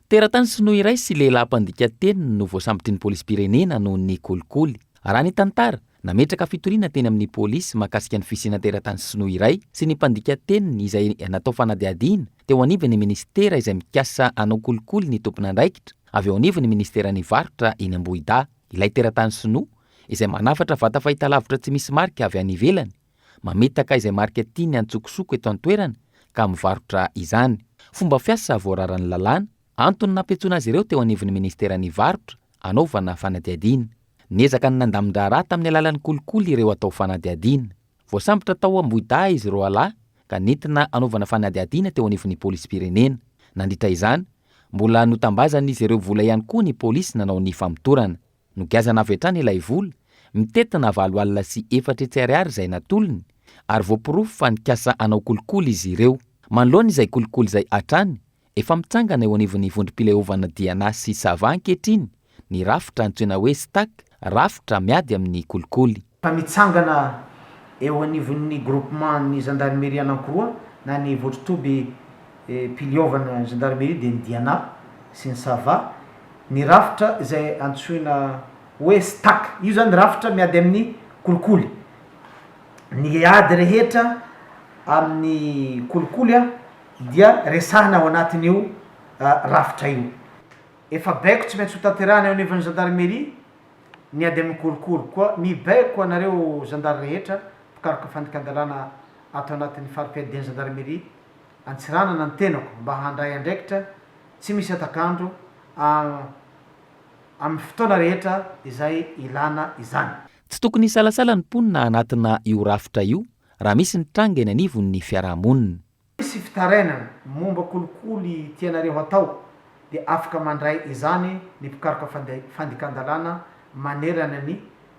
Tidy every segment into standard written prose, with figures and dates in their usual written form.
Teratany sinoa iray sy lehilahy mpandika teny no voasambotr'ny polisy-pirenena noho ny kolikoly. Raha ny tantara, nametraka fitoriana teny amin'ny polisy mahakasika ny fisiana teratany sinoa iray sy ny mpandika teny izay natao fanadihadiana teo anivon'ny ministera izay mikasa anao kolikoly ny tompon'andraikitra, avy eo anivon'ny ministeran'ny varotra eny Ambohida. Ilay teratany sinoa izay manafatra vata fahitalavitra tsy misy marika avy any ivelany, mametaka izay marika tiany antsokosoko eto an-toerana ka mivarotra izany. Fomba fiasa voararan'ny lalàna, antony nampiantsoana azy ireo teo anivon'ny ministeran'ny varotra anaovana fanadihadiana. Niezaka ny nandamin-draharaha tamin'ny alalan'ny kolikoly ireo atao fanadihadiana. Voasambotra tao Ambohida izy roa lahy ka nentina anaovana fanadihadiana teo anivon'ny polisy-pirenena. Nandritra izany, mbola notambazana izy ireo vola ihany koa ny polisy nanao ny famotorana. Nogiazana avy hatrany ilay vola, mitetina 7 alina sy 4 ariary izay natolony, ary voapirofo fa nikasa anao kolikoly izy ireo. Manoloana izay kolikoly izay hatrany, efa mitsangana eo anivon'ny vondrom-pilehovana Diana sy Sava ankehitriny ny rafitra antsoina hoe STAK, rafitra miady amin'ny kolikoly. Fa mitsangana eo anivon'ny groupement ny gendarmerie anankiroa na ny votritoby mpilehovana gendarmerie dia ny Diana sy ny Sava, ny rafitra izay antsoina hoe STAK. Io zany rafitra miady amin'ny kolikoly. Ny ady rehetra amin'ny kolikoly dia resahana ao anatin'io rafitra io. Efa baiko tsy maintsy ho tanterahana eo anivon'ny gendarmerie ny ady amin'ny kolikoly koa. Mibaiko anareo gendarme rehetra mpikaroka fandikan-dalàna ato anatin'ny fari-piadian'ny gendarmerie, antsiranana ny tenako mba handray andraikitra tsy misy atakandro amin'ny fotoana rehetra izay ilana izany. Tsy tokony hisalasala ny mponina anatina io rafitra io raha misy ny tranga eny anivon'ny fiarahamonina. Misy fitarainana momba kolikoly tianareo atao dia afaka mandray izany ny mpikaroka fandikan-dalàna manerana ny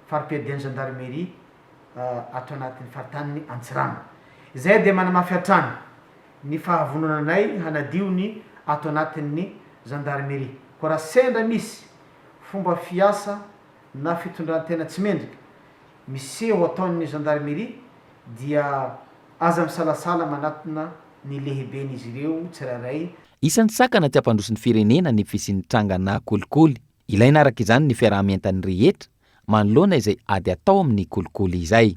fari-piadian'ny gendarmerie ato anatin'ny faritany Antsirana. Izay dia manamafy hatrany ny fahavononanay hanadio ny ato anatin'ny gendarmerie. Ko raha sendra misy fomba fiasa na fitondrantena tsy mendrika miseho ataon'ny gendarmerie dia aza misalasala manatona ny lehiben'izy ireo tsirairay. Isan'ny sakana tsy hampandroso ny firenena ny fisian'ny tranga na kolikoly. Ilaina araka izany ny fiarahamientan'ny rehetra manoloana izay ady atao amin'ny kolikoly izay.